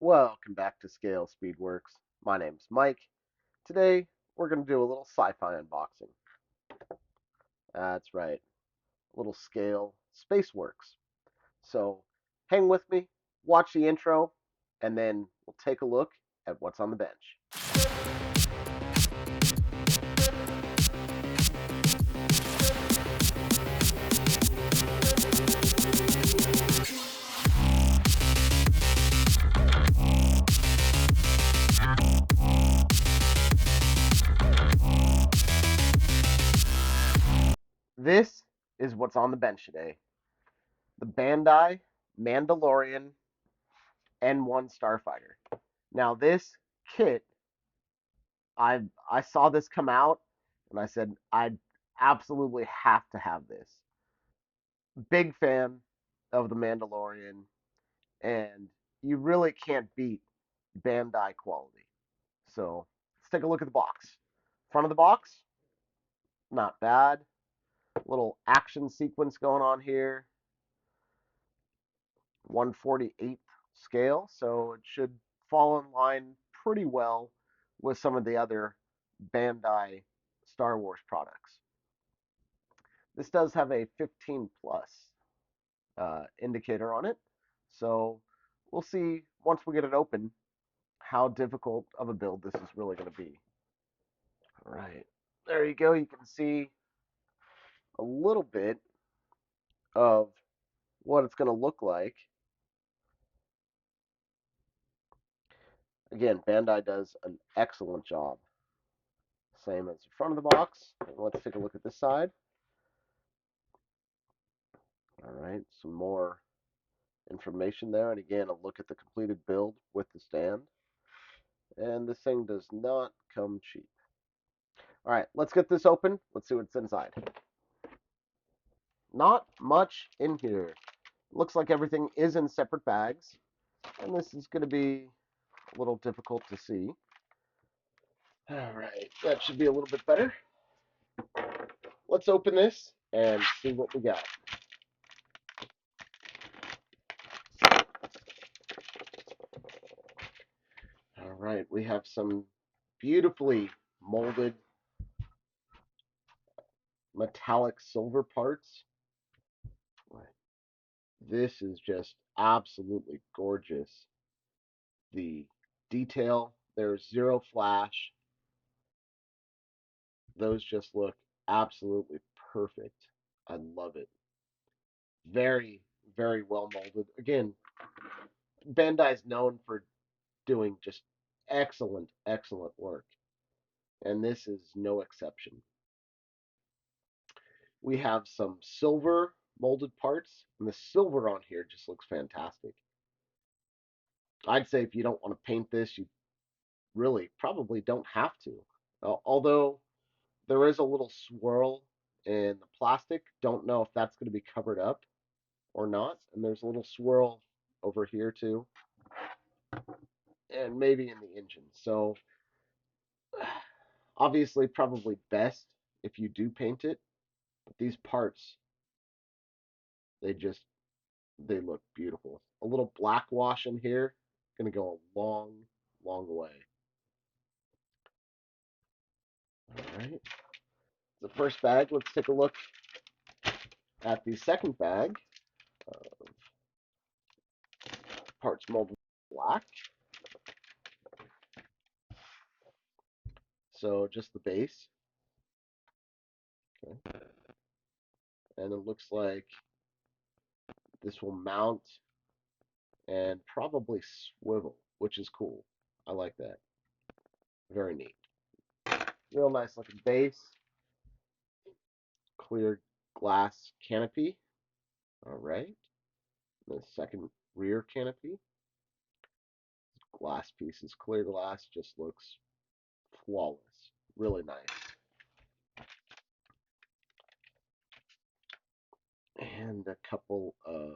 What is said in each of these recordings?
Welcome back to ScaleSpeedworks. My name's Mike. Today, we're going to do a little sci-fi unboxing. That's right, a little Scale Spaceworks. So, hang with me, watch the intro, and then we'll take a look at what's on the bench. This is what's on the bench today. The BanDai Mandalorian N-1 Starfighter. Now, this kit, I saw this come out, and I said, I absolutely have to have this. Big fan of the Mandalorian, and you really can't beat Bandai quality. So let's take a look at the box. Front of the box, not bad. Little action sequence going on here. 1/48th scale, so it should fall in line pretty well with some of the other Bandai Star Wars products. This does have a 15 plus indicator on it, so we'll see once we get it open how difficult of a build this is really going to be. All right, there you go. You can see a little bit of what it's going to look like. Again, Bandai does an excellent job. Same as the front of the box. Let's take a look at this side. All right, some more information there. And again, a look at the completed build with the stand. And this thing does not come cheap. All right, let's get this open. Let's see what's inside. Not much in here. Looks like everything is in separate bags. And this is going to be a little difficult to see. All right, that should be a little bit better. Let's open this and see what we got. All right, we have some beautifully molded metallic silver parts. This is just absolutely gorgeous. The detail, there's zero flash. Those just look absolutely perfect. I love it. Very, very well molded. Again, Bandai's known for doing just excellent, excellent work. And this is no exception. We have some silver molded parts, and the silver on here just looks fantastic. I'd say if you don't want to paint this, you really probably don't have to. Although there is a little swirl in the plastic, don't know if that's going to be covered up or not. And there's a little swirl over here too, and maybe in the engine. So obviously probably best if you do paint it. But these parts, they just they look beautiful. A little black wash in here, gonna go a long, long way. All right. The first bag, let's take a look at the second bag of parts molded black. So just the base. Okay. And it looks like this will mount and probably swivel, which is cool. I like that. Very neat. Real nice looking base. Clear glass canopy. All right. The second rear canopy. Glass pieces. Clear glass just looks flawless. Really nice. And a couple of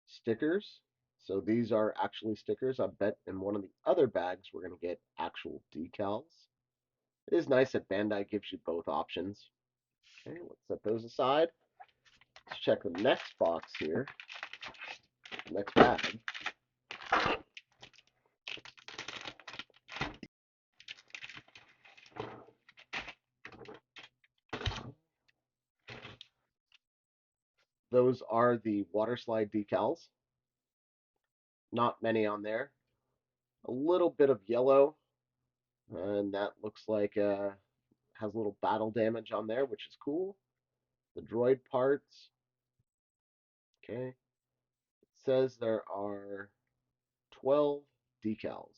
stickers. So these are actually stickers. I bet in one of the other bags we're going to get actual decals. It is nice that Bandai gives you both options. Okay, let's set those aside. Let's check the next box here. Next bag. those are the water slide decals. Not many on there. A little bit of yellow, and that looks like has a little battle damage on there, which is cool. The droid parts. Okay. It says there are 12 decals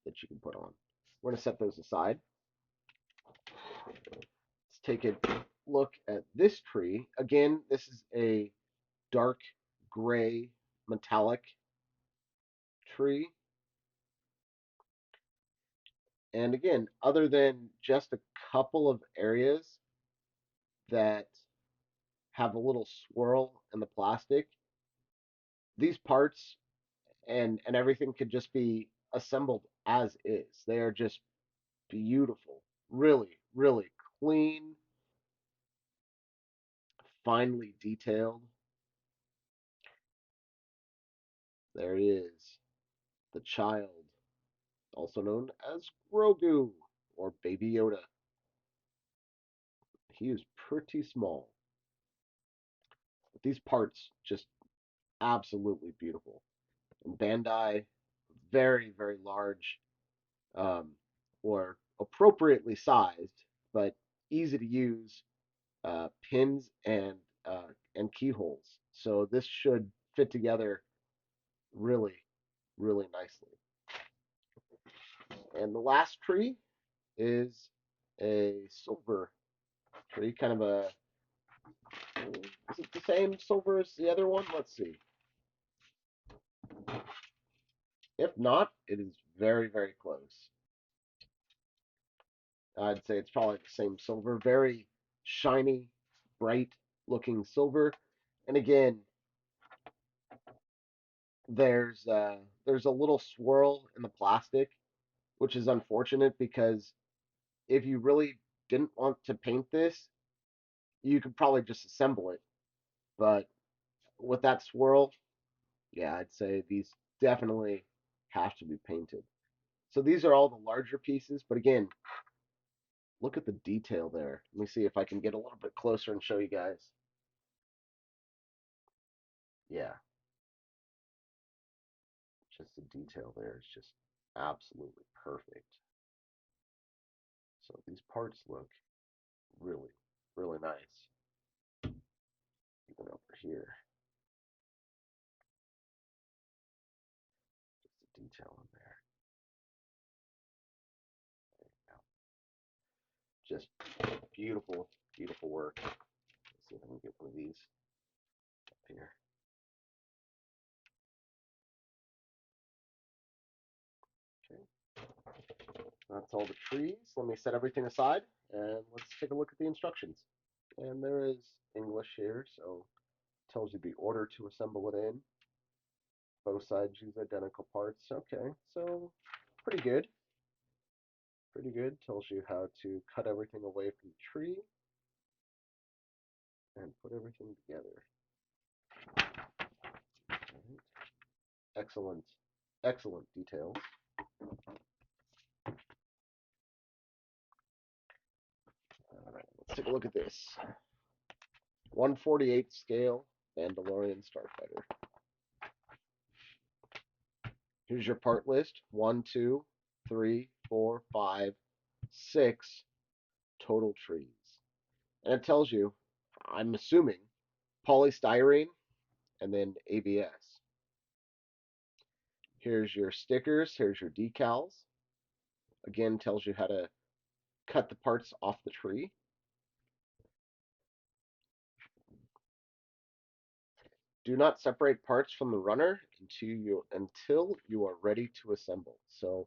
that you can put on. We're going to set those aside. Let's take a look at this tree. Again, this is a dark gray metallic tree. And again, other than just a couple of areas that have a little swirl in the plastic, these parts and everything could just be assembled as is. They are just beautiful. Really, really clean, finely detailed. There he is, the child, also known as Grogu or Baby Yoda. He is pretty small. But these parts just absolutely beautiful. And BanDai, very, very large, um, or appropriately sized, but easy to use pins and keyholes. So this should fit together really, really nicely. And the last tree is a silver tree, kind of a. Is it the same silver as the other one? Let's see. If not, it is very, very close. I'd say it's probably the same silver. Very shiny, bright looking silver. And again, there's a little swirl in the plastic, which is unfortunate because if you really didn't want to paint this, you could probably just assemble it. But with that swirl, yeah, I'd say these definitely have to be painted. So these are all the larger pieces, but again, look at the detail there. Let me see if I can get a little bit closer and show you guys. Yeah, just the detail there is just absolutely perfect. So these parts look really, really nice. Even over here, just the detail in there. Just beautiful, beautiful work. Let's see if I can get one of these up here. Okay, that's all the trees. Let me set everything aside and let's take a look at the instructions. And there is English here, so it tells you the order to assemble it in. Both sides use identical parts. Okay, so pretty good. Pretty good. Tells you how to cut everything away from the tree and put everything together. Right. Excellent, excellent details. All right, let's take a look at this. 1/48 scale Mandalorian Starfighter. Here's your part list. 1, 2, 3, 4, 5, 6 total trees. And it tells you, I'm assuming, polystyrene and then ABS. Here's your stickers. Here's your decals. Again, tells you how to cut the parts off the tree. Do not separate parts from the runner until you are ready to assemble. So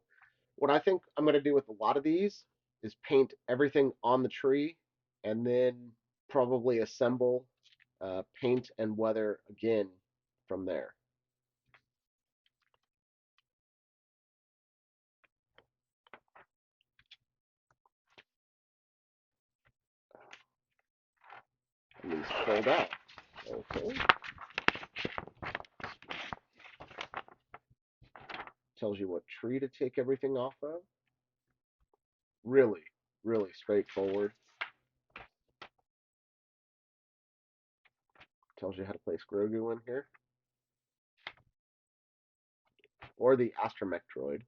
what I think I'm going to do with a lot of these is paint everything on the tree and then probably assemble, paint and weather again from there. And these fold out. Okay. Tells you what tree to take everything off of. Really, really straightforward. Tells you how to place Grogu in here. Or the astromech droid.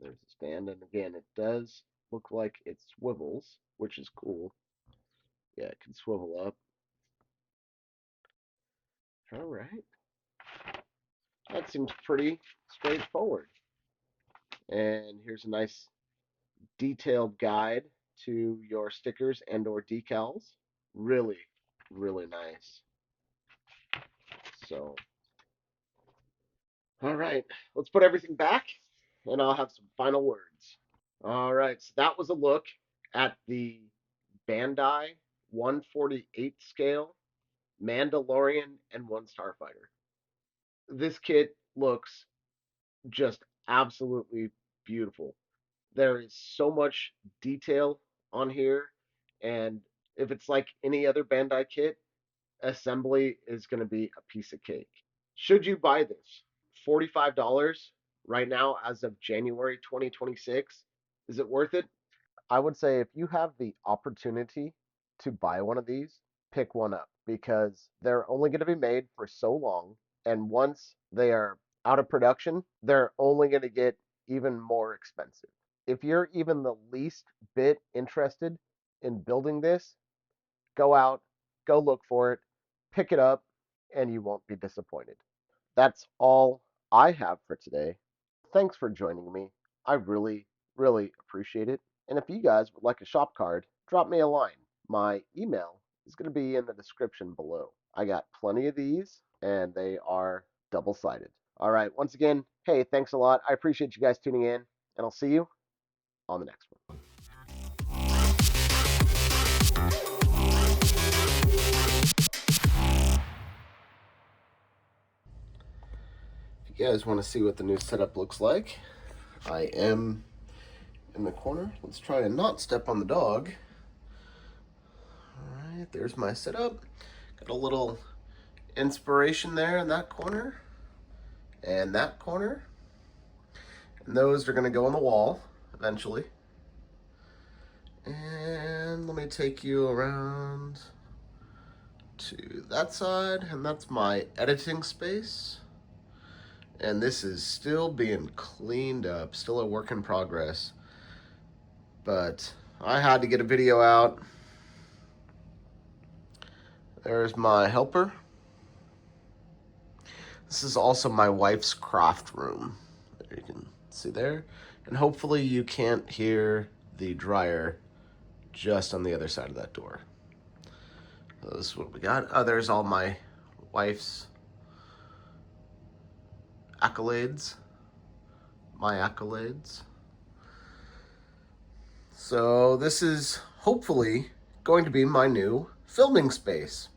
There's the stand, and again, it does look like it swivels, which is cool. Yeah, it can swivel up. All right. That seems pretty straightforward. And here's a nice detailed guide to your stickers and or decals. Really, really nice. So, all right, let's put everything back and I'll have some final words. All right, so that was a look at the BanDai 1/48 scale Mandalorian N-1 Starfighter. This kit looks just absolutely beautiful. There is so much detail on here, and if it's like any other Bandai kit, assembly is going to be a piece of cake. Should you buy this? $45 right now as of January 2026. Is it worth it? I would say if you have the opportunity to buy one of these, pick one up because they're only going to be made for so long. And once they are out of production, they're only going to get even more expensive. If you're even the least bit interested in building this, go out, go look for it, pick it up, and you won't be disappointed. That's all I have for today. Thanks for joining me. I really, really appreciate it. And if you guys would like a shop card, drop me a line. My email is going to be in the description below. I got plenty of these, and they are double-sided. All right, once again, hey, thanks a lot. I appreciate you guys tuning in, and I'll see you on the next one. If you guys want to see what the new setup looks like, I am in the corner. Let's try and not step on the dog. All right, there's my setup. Got a little inspiration there in that corner and that corner. And those are going to go on the wall eventually. And let me take you around to that side, and that's my editing space. And this is still being cleaned up, still a work in progress. But I had to get a video out. There's my helper. This is also my wife's craft room. There you can see there. And hopefully you can't hear the dryer just on the other side of that door. So this is what we got. Oh, there's all my wife's accolades. My accolades. So this is hopefully going to be my new filming space.